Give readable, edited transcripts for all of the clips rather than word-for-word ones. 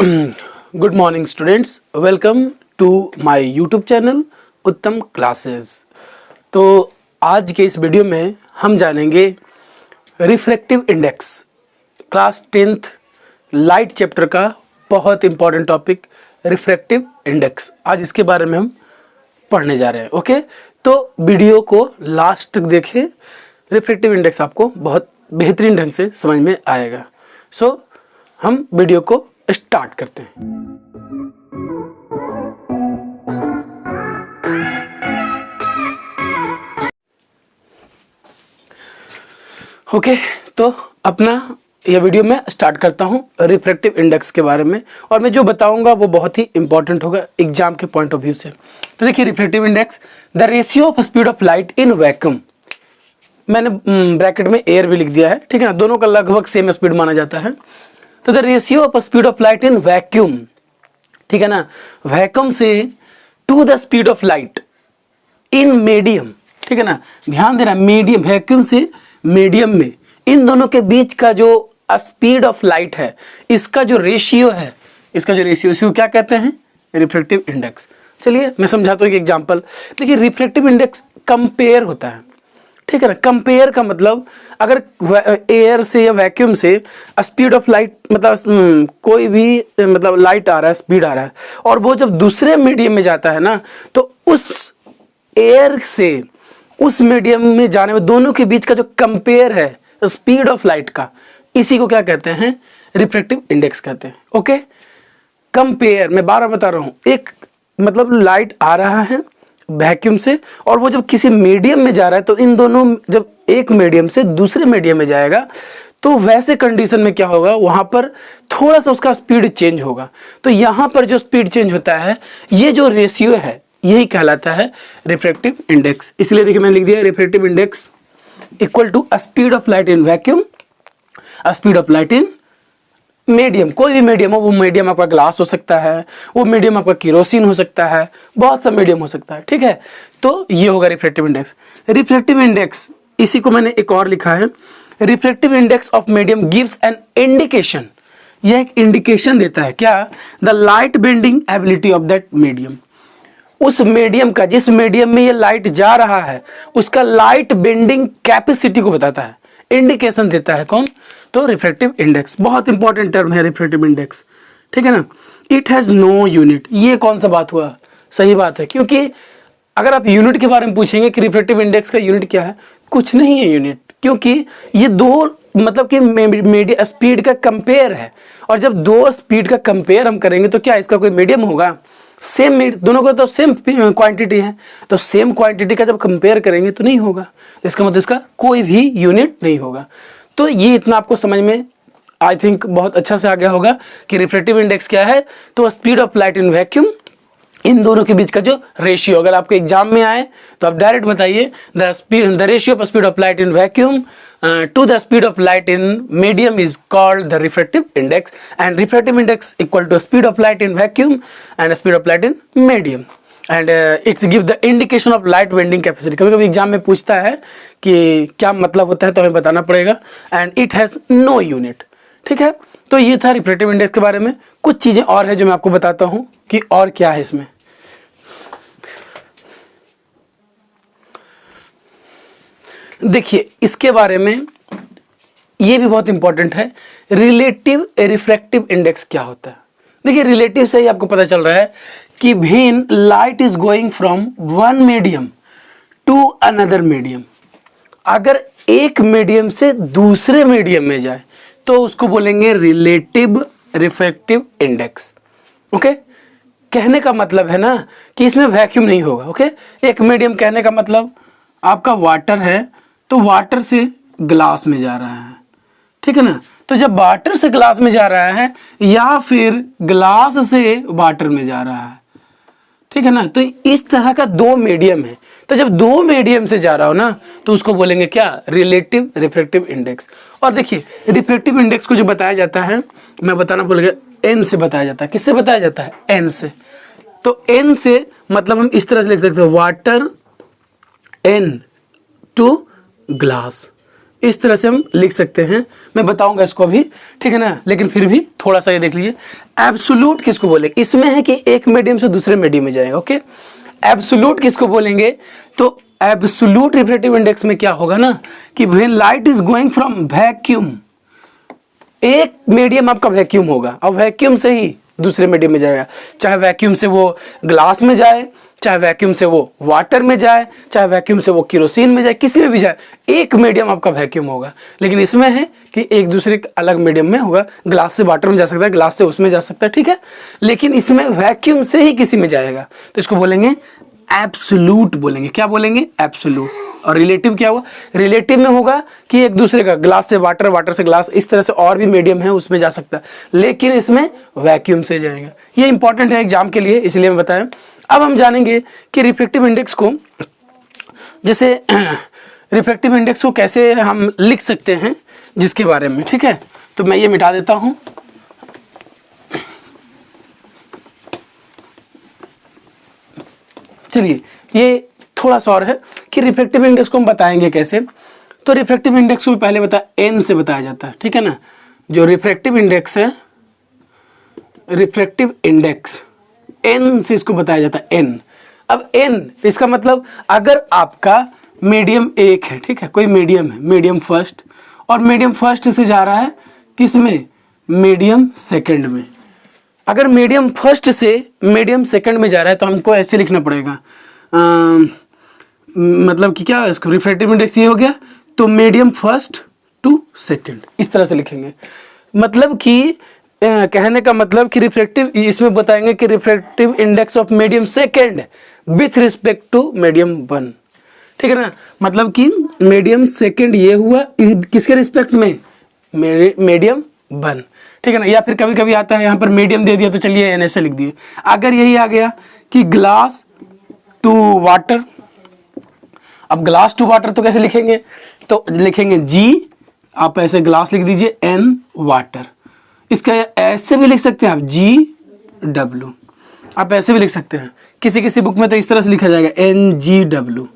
Good morning students, welcome to my YouTube channel Uttam classes. तो आज के इस वीडियो में हम जानेंगे refractive index, class 10th light chapter का बहुत इंपॉर्टेंट टॉपिक रिफ्रैक्टिव इंडेक्स। आज इसके बारे में हम पढ़ने जा रहे हैं। ओके, तो वीडियो को लास्ट तक देखें, रिफ्रैक्टिव इंडेक्स आपको बहुत बेहतरीन ढंग से समझ में आएगा। सो हम वीडियो को स्टार्ट करते हैं। ओके, तो अपना यह वीडियो मैं स्टार्ट करता हूं रिफ्रैक्टिव इंडेक्स के बारे में, और मैं जो बताऊंगा वो बहुत ही इंपॉर्टेंट होगा एग्जाम के पॉइंट ऑफ व्यू से। तो देखिए, refractive index the ratio of speed of light in vacuum, मैंने ब्रैकेट में एयर भी लिख दिया है, ठीक है ना, दोनों का लगभग सेम स्पीड माना जाता है। तो the ratio of speed of light in vacuum, ठीक है ना, वैक्यूम से to the speed of light in medium, ठीक है ना, ध्यान देना, मीडियम, वैक्यूम से मीडियम में, इन दोनों के बीच का जो स्पीड ऑफ लाइट है, इसका जो रेशियो है, इसको क्या कहते हैं? Refractive index. चलिए मैं समझाता हूँ एक एग्जांपल। देखिए, रिफ्रैक्टिव इंडेक्स कंपेयर होता है, ठीक है ना। कंपेयर का मतलब, अगर एयर से या वैक्यूम से स्पीड ऑफ लाइट, मतलब कोई भी मतलब लाइट आ रहा है, स्पीड आ रहा है, और वो जब दूसरे मीडियम में जाता है ना, तो उस एयर से उस मीडियम में जाने में दोनों के बीच का जो कंपेयर है स्पीड ऑफ लाइट का, इसी को क्या कहते हैं? रिफ्रैक्टिव इंडेक्स कहते हैं। ओके, कंपेयर, मैं बार बार बता रहा हूं, एक मतलब लाइट आ रहा है वैक्यूम से, और वो जब किसी मीडियम में जा रहा है, तो इन दोनों, जब एक मीडियम से दूसरे मीडियम में जाएगा, तो वैसे कंडीशन में क्या होगा, वहां पर थोड़ा सा उसका स्पीड चेंज होगा। तो यहां पर जो स्पीड चेंज होता है, ये जो रेशियो है, यही कहलाता है रिफ्रैक्टिव इंडेक्स। इसलिए देखिए, मैंने लिख दिया refractive index equal to speed of light in vacuum, speed of light in medium. कोई भी मीडियम हो, वो मीडियम आपका ग्लास हो सकता है, वो मीडियम आपका केरोसिन हो सकता है, बहुत सा मीडियम हो सकता है, ठीक है। तो ये होगा रिफ्रैक्टिव इंडेक्स। रिफ्रैक्टिव इंडेक्स, इसी को मैंने एक और लिखा है, refractive index of medium gives an indication, यह एक इंडिकेशन देता है, क्या? The light bending ability of that medium. उस मीडियम का, जिस मीडियम में ये लाइट जा रहा है, उसका लाइट बेंडिंग कैपेसिटी को बताता है, इंडिकेशन देता है। कौन? तो रिफ्रैक्टिव इंडेक्स। बहुत इंपॉर्टेंट टर्म है रिफ्रैक्टिव इंडेक्स, ठीक है ना। इट हैज नो यूनिट, ये कौन सा बात हुआ? सही बात है, क्योंकि अगर आप यूनिट के बारे में पूछेंगे कि रिफ्रैक्टिव इंडेक्स का यूनिट क्या है, कुछ नहीं है यूनिट, क्योंकि ये दो मतलब कि मीडियम स्पीड का कंपेयर है, और जब दो स्पीड का कंपेयर हम करेंगे तो क्या इसका कोई मीडियम होगा? सेम, दोनों को तो सेम क्वांटिटी है, तो सेम क्वांटिटी का जब कंपेयर करेंगे तो नहीं होगा, इसका मतलब इसका कोई भी यूनिट नहीं होगा। तो ये इतना आपको समझ में आई थिंक बहुत अच्छा से आ गया होगा कि रिफ्रैक्टिव इंडेक्स क्या है। तो speed of light in vacuum, इन दोनों के बीच का जो रेशियो, अगर आपके एग्जाम में आए तो आप डायरेक्ट बताइए, the ratio of speed of light in vacuum to the speed of light in medium is called the refractive index, and refractive index equal to speed of light in vacuum and speed of light in medium, and it's give the indication of light bending capacity। कभी कभी exam में पूछता है कि क्या मतलब होता है, तो हमें बताना पड़ेगा, and it has no unit, ठीक है। तो ये था रिफ्रैक्टिव इंडेक्स के बारे में। कुछ चीजें और है जो मैं आपको बताता हूँ कि और क्या है इसमें। देखिए, इसके बारे में ये भी बहुत इंपॉर्टेंट है, रिलेटिव रिफ्रैक्टिव इंडेक्स क्या होता है। देखिए, रिलेटिव से ही आपको पता चल रहा है कि when light is going from one medium to another medium, अगर एक मीडियम से दूसरे मीडियम में जाए तो उसको बोलेंगे रिलेटिव रिफ्रैक्टिव इंडेक्स। ओके, कहने का मतलब है ना कि इसमें वैक्यूम नहीं होगा। ओके, एक मीडियम कहने का मतलब आपका वाटर है, तो वाटर से ग्लास में जा रहा है, ठीक है ना। तो जब वाटर से ग्लास में जा रहा है, या फिर ग्लास से वाटर में जा रहा है, ठीक है ना, तो इस तरह का दो मीडियम है। तो जब दो मीडियम से जा रहा हो ना, तो उसको बोलेंगे क्या? Relative refractive index. और देखिए, रिफ्रैक्टिव इंडेक्स को जो बताया जाता है, मैं बताना भूल गया, एन से बताया जाता है। किससे बताया जाता है? एन से। तो एन से मतलब हम इस तरह से लिख सकते हैं, वाटर एन टू ग्लास, इस तरह से हम लिख सकते हैं, मैं बताऊंगा इसको अभी, ठीक है ना, लेकिन फिर भी थोड़ा सा ये देख लीजिए। एब्सोल्यूट किसको बोलेंगे, इसमें है कि एक मीडियम से दूसरे मीडियम में जाएगा, ओके। एब्सोल्यूट किसको बोलेंगे, तो एब्सोल्यूट रिफ्रैक्टिव इंडेक्स में क्या होगा ना कि when light is going from vacuum, एक मीडियम आपका वैक्यूम होगा और वैक्यूम से ही दूसरे मीडियम में जाएगा, चाहे वैक्यूम से वो ग्लास में जाए, चाहे वैक्यूम से वो वाटर में जाए, चाहे वैक्यूम से वो केरोसिन में जाए, किसी में भी जाए, एक मीडियम आपका वैक्यूम होगा। लेकिन इसमें है कि एक दूसरे अलग मीडियम में होगा, ग्लास से वाटर में जा सकता है, ग्लास से उसमें जा सकता है, ठीक है, लेकिन इसमें वैक्यूम से ही किसी में जाएगा, तो इसको बोलेंगे एब्सोल्यूट बोलेंगे। क्या बोलेंगे, एब्सोल्यूट। और रिलेटिव क्या हुआ, रिलेटिव में होगा कि एक दूसरे का, ग्लास से वाटर, वाटर से ग्लास, इस तरह से और भी मीडियम है उसमें जा सकता है, लेकिन इसमें वैक्यूम से जाएगा। ये इंपॉर्टेंट है एग्जाम के लिए, इसलिए मैं बताया। अब हम जानेंगे कि रिफ्रैक्टिव इंडेक्स को, जैसे रिफ्रैक्टिव इंडेक्स को कैसे हम लिख सकते हैं, जिसके बारे में, ठीक है। तो मैं ये मिटा देता हूं। चलिए, ये थोड़ा सा और है कि रिफ्रैक्टिव इंडेक्स को हम बताएंगे कैसे। तो रिफ्रैक्टिव इंडेक्स को पहले एन से बताया जाता है, ठीक है ना। जो रिफ्रैक्टिव इंडेक्स है, रिफ्रैक्टिव इंडेक्स एन से इसको बताया जाता है, एन। अब एन इसका मतलब, अगर आपका मीडियम एक है, ठीक है, कोई मीडियम है, मीडियम फर्स्ट, और मीडियम फर्स्ट से जा रहा है किस में, मीडियम सेकंड में। अगर मीडियम फर्स्ट से मीडियम सेकंड में जा रहा है तो हमको ऐसे लिखना पड़ेगा, मतलब कि क्या, इसको रिफ्रैक्टिव इंडेक्स ये हो गया, तो मीडियम फर्स्ट टू सेकंड, इस तरह से लिखेंगे। मतलब कि कहने का मतलब कि रिफ्रैक्टिव, इसमें बताएंगे कि refractive index of medium second with respect to medium one, ठीक है ना। मतलब कि मीडियम सेकंड ये हुआ किसके रिस्पेक्ट में, मीडियम वन, ठीक है ना। या फिर कभी कभी आता है यहाँ पर मीडियम दे दिया तो चलिए एन ऐसे लिख दिए। अगर यही आ गया कि ग्लास टू वाटर, अब ग्लास टू वाटर तो कैसे लिखेंगे, तो लिखेंगे जी, आप ऐसे ग्लास लिख दीजिए, एन वाटर। इसका ऐसे भी लिख सकते हैं आप, जी डब्ल्यू, आप ऐसे भी लिख सकते हैं। किसी किसी बुक में तो इस तरह से लिखा जाएगा, एन जी डब्ल्यू,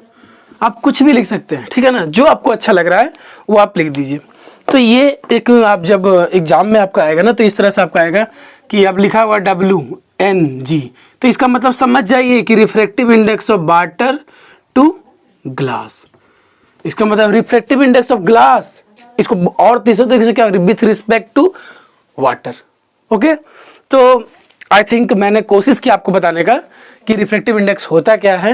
आप कुछ भी लिख सकते हैं, ठीक है ना, जो आपको अच्छा लग रहा है वो आप लिख दीजिए। तो ये एक, आप जब एग्जाम में आपका आएगा ना, तो इस तरह से आपका आएगा कि अब लिखा हुआ डब्ल्यू एन जी, तो इसका मतलब समझ जाइए कि refractive index of water to glass, इसका मतलब रिफ्रैक्टिव इंडेक्स ऑफ ग्लास, इसको और तीसरे तरीके से क्या, with respect to water, okay. तो आई थिंक मैंने कोशिश की आपको बताने का कि रिफ्रैक्टिव इंडेक्स होता क्या है।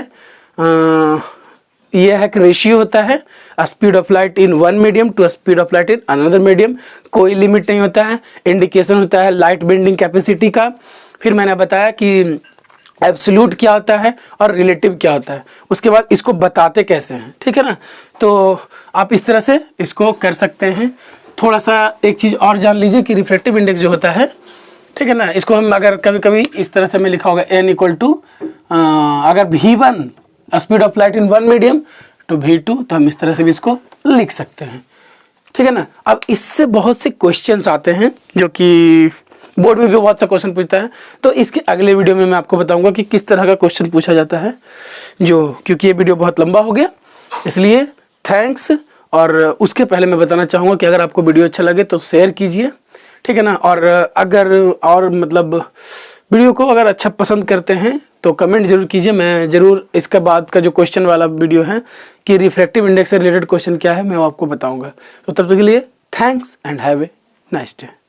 यह है कि रेशियो होता है speed of light in one medium to speed of light in another medium, कोई लिमिट नहीं होता है। इंडिकेशन होता है लाइट बेंडिंग कैपेसिटी का। फिर मैंने बताया कि एब्सोल्यूट क्या होता है और रिलेटिव क्या होता है, उसके बाद इसको बताते कैसे हैं, ठीक है ना। तो आप इस तरह से इसको कर सकते हैं। थोड़ा सा एक चीज़ और जान लीजिए कि रिफ्रैक्टिव इंडेक्स जो होता है, ठीक है ना, इसको हम अगर कभी कभी इस तरह से में लिखा होगा n इक्वल टू, अगर v1 speed of light in one medium to v2, तो हम इस तरह से भी इसको लिख सकते हैं, ठीक है ना। अब इससे बहुत से क्वेश्चंस आते हैं जो कि बोर्ड में भी बहुत सा क्वेश्चन पूछता है, तो इसके अगले वीडियो में मैं आपको बताऊंगा कि किस तरह का क्वेश्चन पूछा जाता है, जो क्योंकि ये वीडियो बहुत लंबा हो गया, इसलिए थैंक्स। और उसके पहले मैं बताना चाहूँगा कि अगर आपको वीडियो अच्छा लगे तो शेयर कीजिए, ठीक है ना। और अगर और मतलब वीडियो को अगर अच्छा पसंद करते हैं तो कमेंट जरूर कीजिए, मैं ज़रूर इसके बाद का जो क्वेश्चन वाला वीडियो है कि रिफ्रैक्टिव इंडेक्स से रिलेटेड क्वेश्चन क्या है, मैं वो आपको बताऊँगा। तो तब तक के लिए thanks and have a nice day.